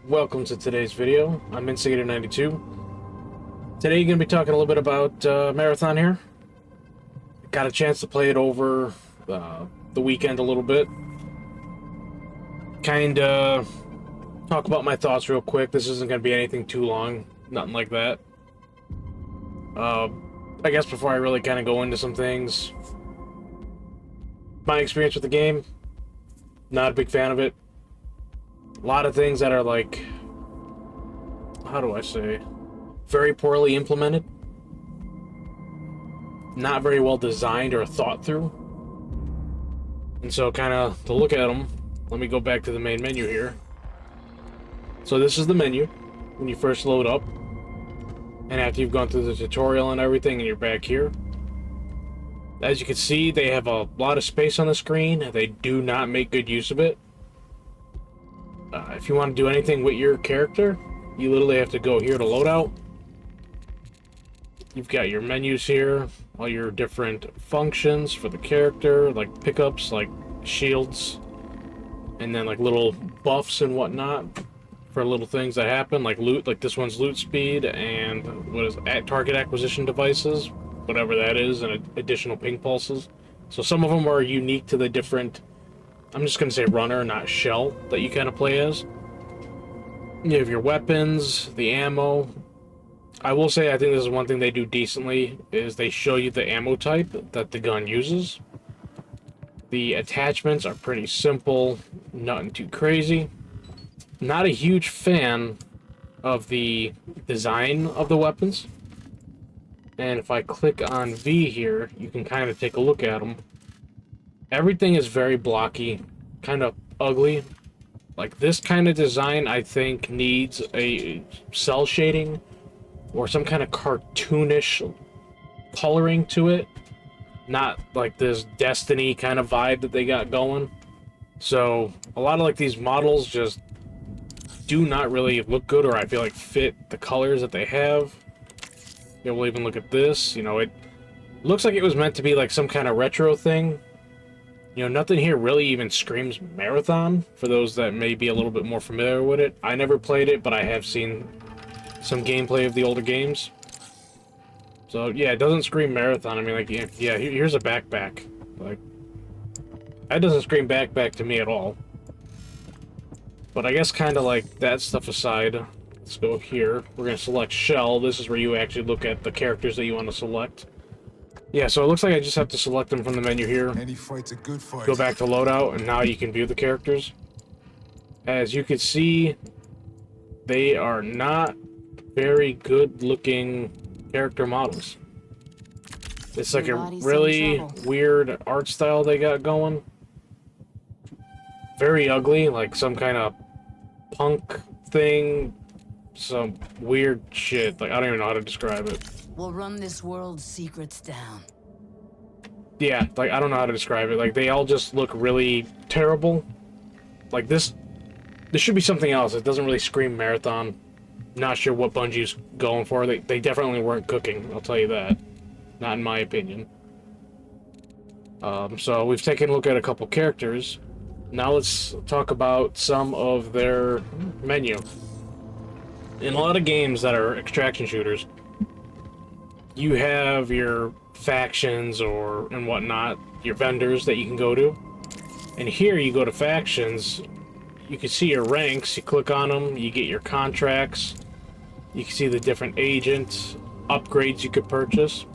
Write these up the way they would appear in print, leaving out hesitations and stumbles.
Welcome to today's video. I'm Instigator92. Today you're going to be talking a little bit about Marathon here. Got a chance to play it over the weekend a little bit. Kinda talk about my thoughts real quick. This isn't going to be anything too long. Nothing like that. I guess before I really kind of go into some things. My experience with the game, not a big fan of it. A lot of things that are like, how do I say, very poorly implemented. Not very well designed or thought through. And so kind of to look at them, let me go back to the main menu here. So this is the menu when you first load up. And after you've gone through the tutorial and everything and you're back here. As you can see, they have a lot of space on the screen. They do not make good use of it. If you want to do anything with your character, you literally have to go here to loadout. You've got your menus here, all your different functions for the character, like pickups, like shields, and then like little buffs and whatnot for little things that happen, like loot, like this one's loot speed, and what is target acquisition devices, whatever that is, and additional ping pulses. So some of them are unique to the different, I'm just going to say runner, not shell, that you kind of play as. You have your weapons, the ammo. I will say I think this is one thing they do decently, is they show you the ammo type that the gun uses. The attachments are pretty simple, nothing too crazy. Not a huge fan of the design of the weapons. And if I click on V here, you can kind of take a look at them. Everything is very blocky, kind of ugly. Like this kind of design, I think, needs a cell shading or some kind of cartoonish coloring to it. Not like this Destiny kind of vibe that they got going. So a lot of like these models just do not really look good, or I feel like fit the colors that they have. Yeah, we'll even look at this. You know, it looks like it was meant to be like some kind of retro thing. You know, nothing here really even screams Marathon, for those that may be a little bit more familiar with it. I never played it, but I have seen some gameplay of the older games. So, yeah, it doesn't scream Marathon. I mean, like, yeah, here's a backpack. Like, that doesn't scream backpack to me at all. But I guess kind of like that stuff aside, let's go here. We're going to select Shell. This is where you actually look at the characters that you want to select. Yeah, so it looks like I just have to select them from the menu here. Any fight's a good fight. Go back to loadout, and now you can view the characters. As you can see, they are not very good looking character models. It's like a really weird art style they got going. Very ugly, like some kind of punk thing. Some weird shit. Like, I don't even know how to describe it. We'll run this world's secrets down. Yeah, like, I don't know how to describe it. Like, they all just look really terrible. Like, this should be something else. It doesn't really scream Marathon. Not sure what Bungie's going for. They definitely weren't cooking, I'll tell you that. Not in my opinion. So we've taken a look at a couple characters. Now let's talk about some of their menu. In a lot of games that are extraction shooters, you have your factions and whatnot, your vendors that you can go to. And here you go to factions, you can see your ranks, you click on them, you get your contracts, you can see the different agents, upgrades you could purchase.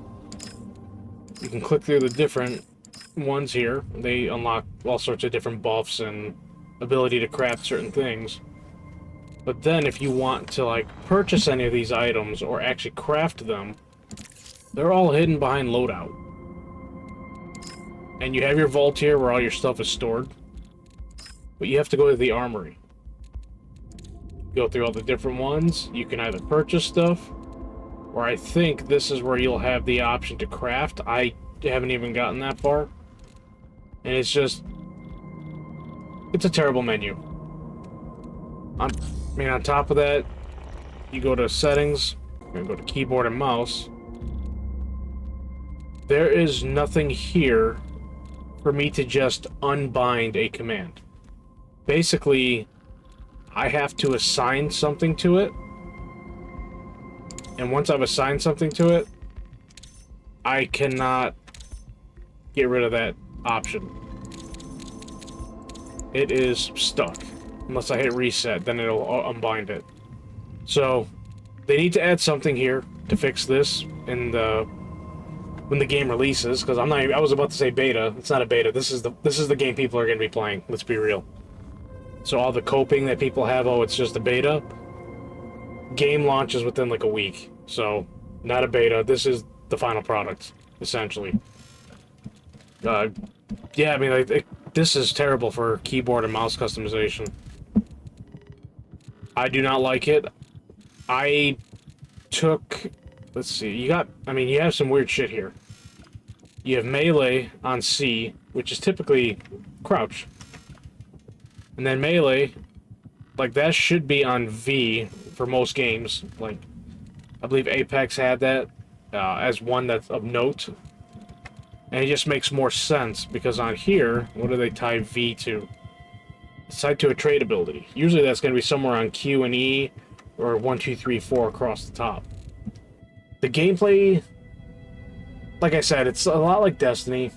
You can click through the different ones here. They unlock all sorts of different buffs and ability to craft certain things. But then if you want to like purchase any of these items or actually craft them, they're all hidden behind loadout. And you have your vault here where all your stuff is stored. But you have to go to the armory. Go through all the different ones. You can either purchase stuff, or I think this is where you'll have the option to craft. I haven't even gotten that far. And it's just, it's a terrible menu. I mean, on top of that, you go to settings, you're gonna go to keyboard and mouse. There is nothing here for me to just unbind a command. Basically, I have to assign something to it. And once I've assigned something to it, I cannot get rid of that option. It is stuck. Unless I hit reset, then it'll unbind it. So, they need to add something here to fix this in when the game releases, because I was about to say beta. It's not a beta. This is the game people are going to be playing. Let's be real. So all the coping that people have, oh, it's just a beta. Game launches within like a week. So, not a beta. This is the final product, essentially. Yeah, I mean, this is terrible for keyboard and mouse customization. I do not like it. I took... Let's see, you have some weird shit here. You have melee on C, which is typically crouch. And then melee, like, that should be on V for most games. Like, I believe Apex had that as one that's of note. And it just makes more sense, because on here, what do they tie V to? It's tied to a trait ability. Usually that's going to be somewhere on Q and E, or 1, 2, 3, 4 across the top. The gameplay, like I said, it's a lot like Destiny.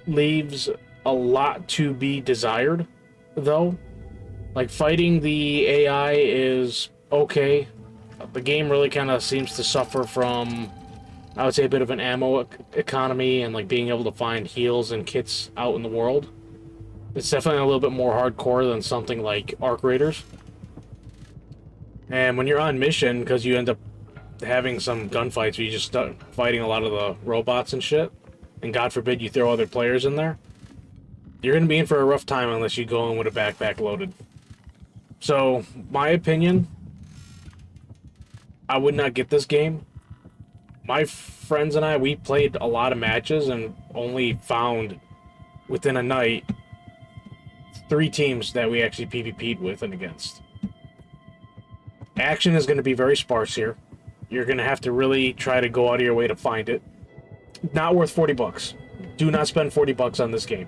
Leaves a lot to be desired, though. Like, fighting the AI is okay. The game really kind of seems to suffer from, I would say, a bit of an ammo economy and, like, being able to find heals and kits out in the world. It's definitely a little bit more hardcore than something like Arc Raiders. And when you're on mission, because you end up having some gunfights where you just start fighting a lot of the robots and shit, and God forbid you throw other players in there, you're going to be in for a rough time unless you go in with a backpack loaded. So, my opinion, I would not get this game. My friends and I, we played a lot of matches and only found, within a night, 3 teams that we actually PvP'd with and against. Action is going to be very sparse here. You're going to have to really try to go out of your way to find it. Not worth 40 bucks. Do not spend 40 bucks on this game.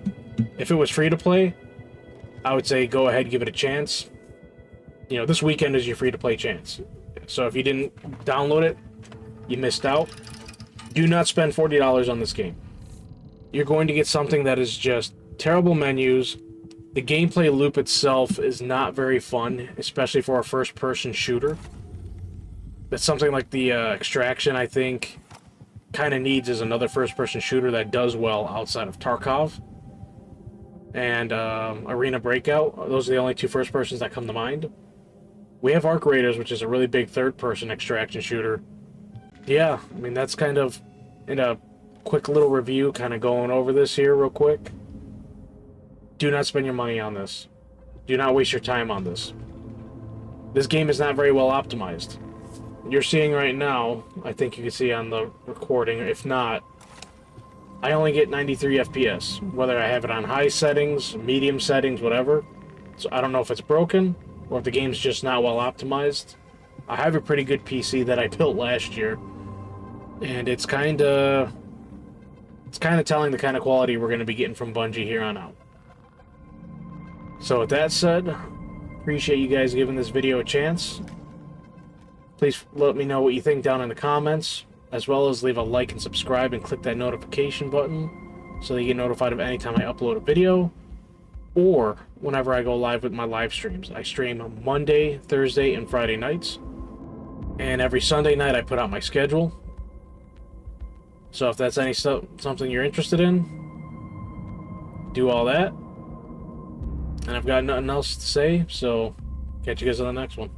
If it was free to play, I would say go ahead, give it a chance. You know, this weekend is your free to play chance. So if you didn't download it, you missed out. Do not spend $40 on this game. You're going to get something that is just terrible menus. The gameplay loop itself is not very fun, especially for a first-person shooter. That's something like the Extraction, I think, kind of needs as another first-person shooter that does well outside of Tarkov and Arena Breakout. Those are the only 2 first-persons that come to mind. We have Arc Raiders, which is a really big third-person extraction shooter. Yeah, I mean, that's kind of, in a quick little review, kind of going over this here real quick. Do not spend your money on this. Do not waste your time on this. This game is not very well optimized. You're seeing right now, I think you can see on the recording, if not, I only get 93 FPS, whether I have it on high settings, medium settings, whatever. So I don't know if it's broken, or if the game's just not well optimized. I have a pretty good PC that I built last year, and it's kind of telling the kind of quality we're going to be getting from Bungie here on out. So with that said, appreciate you guys giving this video a chance. Please let me know what you think down in the comments, as well as leave a like and subscribe and click that notification button so that you get notified of any time I upload a video, or whenever I go live with my live streams. I stream Monday, Thursday, and Friday nights, and every Sunday night I put out my schedule. So if that's something you're interested in, do all that. And I've got nothing else to say, so catch you guys on the next one.